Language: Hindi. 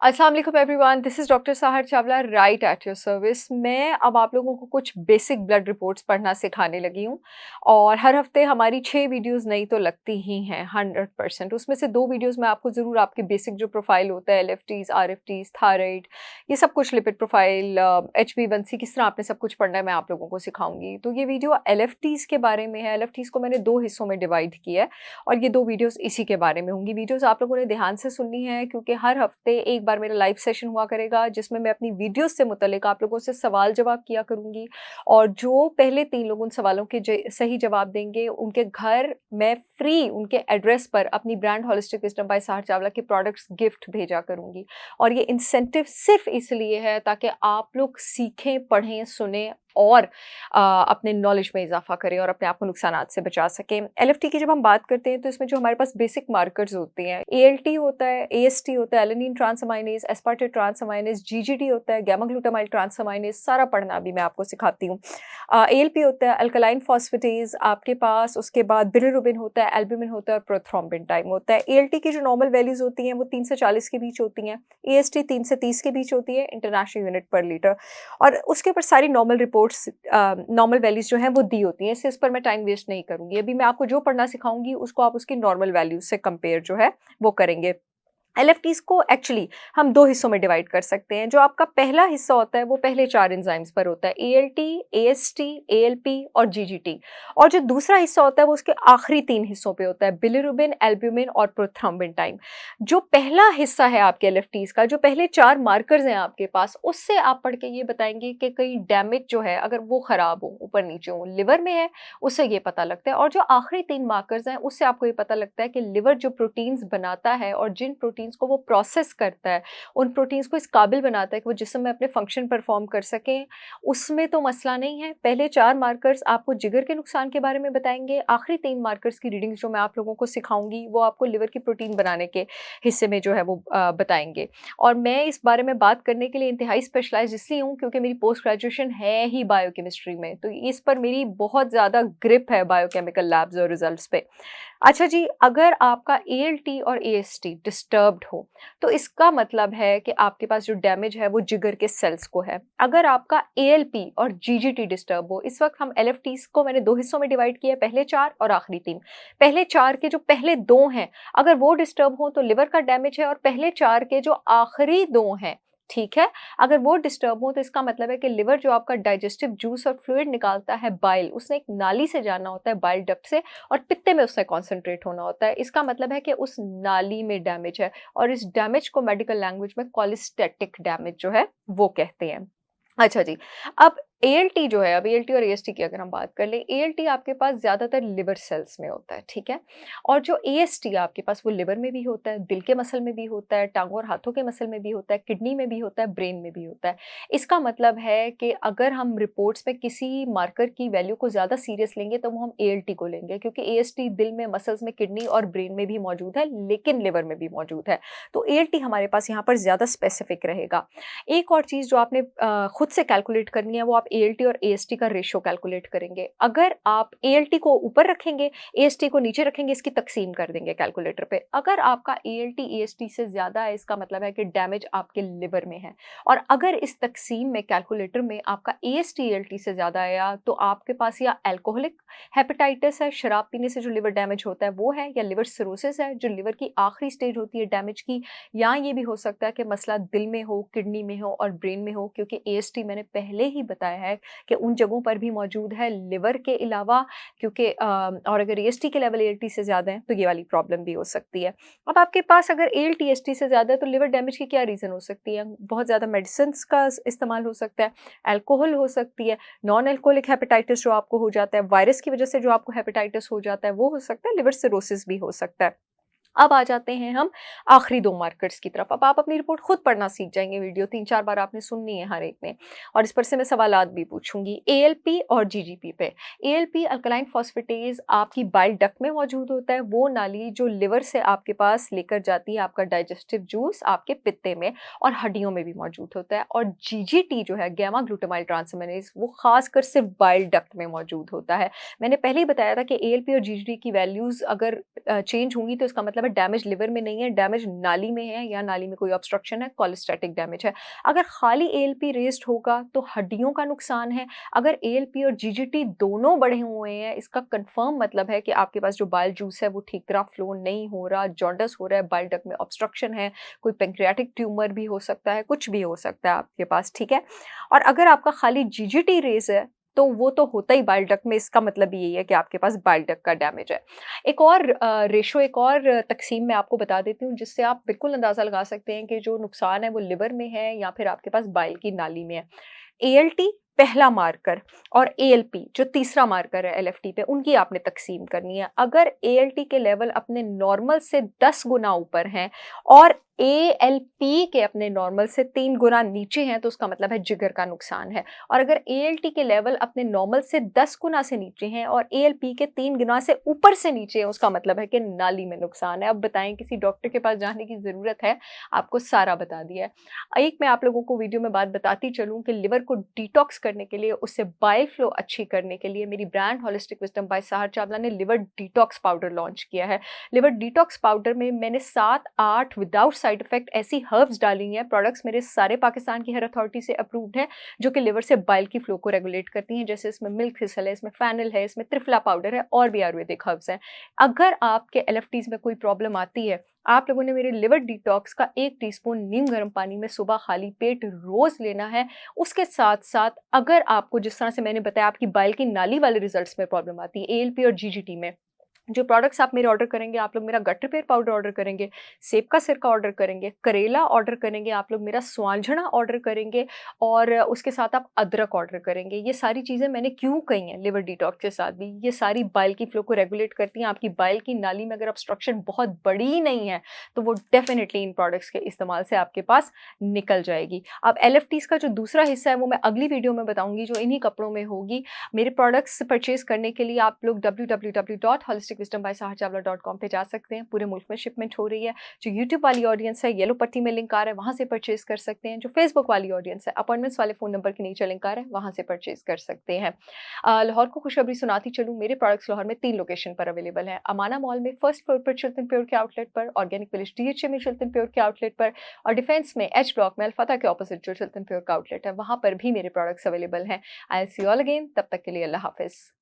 अस्सलाम वालेकुम everyone, this is doctor Sahar Chawla right at your service. मैं अब आप लोगों को कुछ बेसिक ब्लड रिपोर्ट्स पढ़ना सिखाने लगी हूँ और हर हफ्ते हमारी 6 वीडियोस नई तो लगती ही हैं 100%। उसमें से 2 वीडियोस में आपको ज़रूर आपकी बेसिक जो प्रोफाइल होता है एलएफटीज़, आरएफटीज़, थायराइड, ये सब कुछ लिपिड प्रोफाइल, HbA1c किस तरह आपने सब कुछ पढ़ना है मैं आप लोगों को सिखाऊंगी। तो ये वीडियो एलएफटीज़ के बारे में है। एलएफटीज़ को मैंने 2 हिस्सों में डिवाइड किया है और ये 2 वीडियोस इसी के बारे में होंगी। वीडियोस आप लोगों ने ध्यान से सुननी है क्योंकि हर हफ्ते एक बार मेरा लाइव सेशन हुआ करेगा जिसमें मैं अपनी वीडियोस से मुतल्लिक आप लोगों से सवाल जवाब किया करूंगी और जो पहले 3 लोग उन सवालों के सही जवाब देंगे उनके घर मैं फ्री उनके एड्रेस पर अपनी brand Holistic Wisdom by Sahar Chawla के प्रोडक्ट्स गिफ्ट भेजा करूंगी। और ये इंसेंटिव सिर्फ इसलिए है ताकि आप लोग सीखें, पढ़ें, सुने और अपने नॉलेज में इजाफा करें और अपने आप को नुकसानात से बचा सकें। एलएफटी की जब हम बात करते हैं तो इसमें जो हमारे पास बेसिक मार्कर्स होते हैं, एएलटी होता है, एएसटी होता है, एलेनिन ट्रांसअमाइनेज, एस्पार्टेट ट्रांसअमाइनेज, जीजीटी होता है, गामा ग्लूटामाइल ट्रांसअमाइनेज, सारा पढ़ना अभी मैं आपको सिखाती हूँ। एएलपी होता है अल्कलाइन फॉस्फेटेज आपके पास, उसके बाद बिलिरुबिन होता है, एल्ब्यूमिन होता है और प्रोथ्रोम्बिन टाइम होता है। एएलटी की जो नॉर्मल वैल्यूज होती हैं वो 3 से 40 के बीच होती हैं, एएसटी 3 से 30 के बीच होती है इंटरनेशनल यूनिट पर लीटर और उसके ऊपर सारी नॉर्मल रिपोर्ट्स, नॉर्मल वैल्यूज जो हैं वो दी होती हैं। इससे इस पर मैं टाइम वेस्ट नहीं करूंगी। अभी मैं आपको जो पढ़ना सिखाऊंगी उसको आप उसकी नॉर्मल वैल्यूज से कंपेयर जो है वो करेंगे। एलएफटीज को एक्चुअली हम 2 हिस्सों में डिवाइड कर सकते हैं। जो आपका पहला हिस्सा होता है वो पहले 4 एंजाइम्स पर होता है, एएलटी, एएसटी, एएलपी और जीजीटी। और जो दूसरा हिस्सा होता है वो उसके आखिरी 3 हिस्सों पे होता है, बिलिरुबिन, एल्ब्यूमिन और प्रोथ्रोम्बिन टाइम। जो पहला हिस्सा है आपके एलएफटीज का, जो पहले 4 मार्कर्स हैं आपके पास, उससे आप पढ़ के ये बताएंगे कि कहीं डैमेज जो है अगर वो खराब हो, ऊपर नीचे हो, लिवर में है, उससे ये पता लगता है। और जो आखिरी 3 मार्कर्स हैं उससे आपको ये पता लगता है कि लिवर जो प्रोटीन्स बनाता है और जिन प्रोटीन्स को वो प्रोसेस करता है, उन प्रोटीन्स को इस काबिल बनाता है कि वो जिस्म में अपने फंक्शन परफॉर्म कर सकें, उसमें तो मसला नहीं है। पहले 4 मार्कर्स आपको जिगर के नुकसान के बारे में बताएंगे, आखिरी 3 मार्कर्स की रीडिंग्स जो मैं आप लोगों को सिखाऊंगी वो आपको लिवर की प्रोटीन बनाने के हिस्से में जो है वो बताएंगे। और मैं इस बारे में बात करने के लिए इंतहाई स्पेशलाइज इसलिए हूँ क्योंकि मेरी पोस्ट ग्रेजुएशन है ही बायोकेमिस्ट्री में, तो इस पर मेरी बहुत ज़्यादा ग्रिप है बायोकेमिकल लैब्स और रिजल्ट्स पे। अच्छा जी, अगर आपका एएलटी और एएसटी डिस्टर्ब्ड हो तो इसका मतलब है कि आपके पास जो डैमेज है वो जिगर के सेल्स को है। अगर आपका एएलपी और जीजीटी डिस्टर्ब हो, इस वक्त हम एलएफटीज को मैंने 2 हिस्सों में डिवाइड किया है, पहले 4 और आखिरी 3। पहले 4 के जो पहले 2 हैं अगर वो डिस्टर्ब हो तो लिवर का डैमेज है, और पहले 4 के जो आखिरी 2 हैं, ठीक है, अगर वो डिस्टर्ब हो तो इसका मतलब है कि लिवर जो आपका डाइजेस्टिव जूस और फ्लूइड निकालता है, बाइल, उसने एक नाली से जाना होता है, बाइल डक्ट से, और पित्ते में उससे कॉन्सेंट्रेट होना होता है। इसका मतलब है कि उस नाली में डैमेज है और इस डैमेज को मेडिकल लैंग्वेज में कॉलिस्टेटिक डैमेज जो है वो कहते हैं। अच्छा जी, अब एएलटी जो है, अब एएलटी और एएसटी की अगर हम बात कर लें, एएलटी आपके पास ज़्यादातर लिवर सेल्स में होता है, ठीक है? और जो एएसटी आपके पास वो लिवर में भी होता है, दिल के मसल में भी होता है, टाँगों और हाथों के मसल में भी होता है, किडनी में भी होता है, ब्रेन में भी होता है। इसका मतलब है कि अगर हम रिपोर्ट्स में किसी मार्कर की वैल्यू को ज़्यादा सीरियस लेंगे तो वो हम एएलटी को लेंगे, क्योंकि एएसटी दिल में, मसल्स में, किडनी और ब्रेन में भी मौजूद है, लेकिन लिवर में भी मौजूद है। तो एएलटी हमारे पास यहाँ पर ज़्यादा स्पेसिफिक रहेगा। एक और चीज़ जो आपने खुद से कैलकुलेट करनी है वो आप एएलटी और एएसटी का रेशियो कैलकुलेट करेंगे। अगर आप एएलटी को ऊपर रखेंगे, एएसटी को नीचे रखेंगे, इसकी तकसीम कर देंगे कैलकुलेटर पे। अगर आपका एएलटी एएसटी से ज़्यादा है इसका मतलब है कि डैमेज आपके लिवर में है, और अगर इस तकसीम में कैलकुलेटर में आपका एएसटी एएलटी से ज़्यादा आया तो आपके पास या अल्कोहलिक हेपेटाइटिस है, शराब पीने से जो लिवर डैमेज होता है वो है, या लिवर सिरोसिस है जो लिवर की आखिरी स्टेज होती है डैमेज की, या ये भी हो सकता है कि मसला दिल में हो, किडनी में हो और ब्रेन में हो, क्योंकि एएसटी मैंने पहले ही बताया है कि उन जगहों पर भी मौजूद है लिवर के अलावा, क्योंकि और अगर एएसटी के लेवल एएलटी से ज़्यादा है तो ये वाली प्रॉब्लम भी हो सकती है। अब आपके पास अगर एएलटी एएसटी से ज़्यादा है तो लिवर डैमेज की क्या रीज़न हो सकती है? बहुत ज़्यादा मेडिसिन का इस्तेमाल हो सकता है, अल्कोहल हो सकती है, नॉन अल्कोहलिक हेपेटाइटिस जो आपको हो जाता है, वायरस की वजह से जो आपको हेपेटाइटिस हो जाता है वो हो सकता है, लिवर सिरोसिस भी हो सकता है। अब आ जाते हैं हम आखिरी 2 मार्कर्स की तरफ। अब आप अपनी रिपोर्ट खुद पढ़ना सीख जाएँगे, वीडियो 3-4 बार आपने सुननी है हर एक में, और इस पर से मैं सवालात भी पूछूँगी। एएलपी और जीजीपी पे। एएलपी अल्कलाइन फॉस्फेटेज़ आपकी बाइल डक्ट में मौजूद होता है, वो नाली जो लिवर से आपके पास लेकर जाती है आपका डाइजेस्टिव जूस आपके पित्ते में, और हड्डियों में भी मौजूद होता है। और जीजीटी जो है, गामा ग्लूटामाइल ट्रांसअमाइनेज, वो खासकर सिर्फ बाइल डक्ट में मौजूद होता है। मैंने पहले ही बताया था कि एएलपी और जीजीटी की वैल्यूज़ अगर चेंज होंगी तो इसका मतलब मतलब है डैमेज लिवर में नहीं है, डैमेज नाली में है या नाली में कोई ऑब्स्ट्रक्शन है, कोलेस्टेटिक डैमेज है। अगर खाली एएलपी रेज़्ड होगा तो हड्डियों का नुकसान है। अगर एएलपी और जीजीटी दोनों बढ़े हुए हैं, इसका कन्फर्म मतलब है कि आपके पास जो बाइल जूस है वो ठीक तरह फ्लो नहीं हो रहा, जॉन्डिस हो रहा है, बाइल डक्ट में ऑब्स्ट्रक्शन है, कोई पैंक्रियाटिक ट्यूमर भी हो सकता है, कुछ भी हो सकता है आपके पास, ठीक है? और अगर आपका खाली जीजीटी रेज़ है, तो वो तो होता ही बाइल डक्ट में, इसका मतलब यही है कि आपके पास बाइल डक्ट का डैमेज है। एक और रेशो, एक और तक़सीम मैं आपको बता देती हूँ, जिससे आप बिल्कुल अंदाज़ा लगा सकते हैं कि जो नुकसान है वो लिवर में है या फिर आपके पास बाइल की नाली में है। एएलटी पहला मार्कर और एएलपी जो तीसरा मार्कर है एलएफटी पे, उनकी आपने तक़सीम करनी है। अगर एएलटी के लेवल अपने नॉर्मल से 10 गुना ऊपर हैं और एएलपी के अपने नॉर्मल से 3 गुना नीचे हैं, तो उसका मतलब है जिगर का नुकसान है। और अगर एएलटी के लेवल अपने नॉर्मल से 10 गुना से नीचे हैं और एएलपी के 3 गुना से ऊपर से नीचे हैं, उसका मतलब है कि नाली में नुकसान है। अब बताएं, किसी डॉक्टर के पास जाने की ज़रूरत है? आपको सारा बता दिया है। एक मैं आप लोगों को वीडियो में बात बताती चलूँ कि लिवर को डिटॉक्स करने के लिए, उससे बाइल फ्लो अच्छी करने के लिए मेरी brand Holistic Wisdom by Sahar Chawla ने लिवर डिटॉक्स पाउडर लॉन्च किया है। लिवर डिटॉक्स पाउडर में मैंने 7-8 विदाउट साइड इफेक्ट ऐसी हर्ब्स डाली हैं। प्रोडक्ट्स मेरे सारे पाकिस्तान की हर अथॉरिटी से अप्रूव्ड हैं, जो कि लिवर से बाइल की फ्लो को रेगुलेट करती हैं। जैसे इसमें मिल्क थिसल है, इसमें फैनल है, इसमें त्रिफला पाउडर है और भी आयुर्वेदिक हर्ब्स हैं। अगर आपके एलएफटीज में कोई प्रॉब्लम आती है, आप लोगों ने मेरे लिवर डिटॉक्स का 1 टीस्पून नीम गर्म पानी में सुबह खाली पेट रोज़ लेना है। उसके साथ-साथ अगर आपको जिस तरह से मैंने बताया आपकी बाइल की नाली वाले रिजल्ट्स में प्रॉब्लम आती है, एएलपी और जीजीटी में, जो प्रोडक्ट्स आप मेरे ऑर्डर करेंगे, आप लोग मेरा गट रिपेयर पाउडर ऑर्डर करेंगे, सेब का सिरका ऑर्डर करेंगे, करेला ऑर्डर करेंगे, आप लोग मेरा स्वांजना ऑर्डर करेंगे और उसके साथ आप अदरक ऑर्डर करेंगे। ये सारी चीज़ें मैंने क्यों कही हैं लिवर डिटॉक्स के साथ भी, ये सारी बाइल की फ्लो को रेगुलेट करती हैं। आपकी बाइल की नाली में अगर ऑब्स्ट्रक्शन बहुत बड़ी नहीं है, तो वो डेफ़िनिटली इन प्रोडक्ट्स के इस्तेमाल से आपके पास निकल जाएगी। अब एलएफटीज़ का जो दूसरा हिस्सा है, वो मैं अगली वीडियो में बताऊँगी, जो इन्हीं कपड़ों में होगी। मेरे प्रोडक्ट्स परचेज़ करने के लिए आप लोग www.holisticwisdombysaharchavla.com पे जा सकते हैं। पूरे मुल्क में शिपमेंट हो रही है। जो यूट्यूब वाली ऑडियंस है, येलो पट्टी में लिंक आ रहा है, वहाँ से परचेज़ कर सकते हैं। जो फेसबुक वाली ऑडियंस है, अपॉइंटमेंट्स वाले फ़ोन नंबर के नीचे लिंक आ रहा है, वहाँ से परचेज़ कर सकते हैं। लाहौर को खुशखबरी सुनाती चलूँ, मेरे प्रोडक्ट्स लाहौर में 3 लोकेशन पर अवेलेबल हैं। अमाना मॉल में फर्स्ट फ्लोर पर चिल्तन प्योर के आउटलेट पर, ऑर्गेनिक विलेज डीएचए में चिल्तन प्योर के आउटलेट पर और डिफेंस में एच ब्लॉक में अल-फतह के ऑपोजिट जो चिल्तन प्योर का आउटलेट है, वहाँ पर भी मेरे प्रोडक्ट्स अवेलेबल हैं। I will see you all again, तब तक के लिए अल्लाह हाफ़िज़।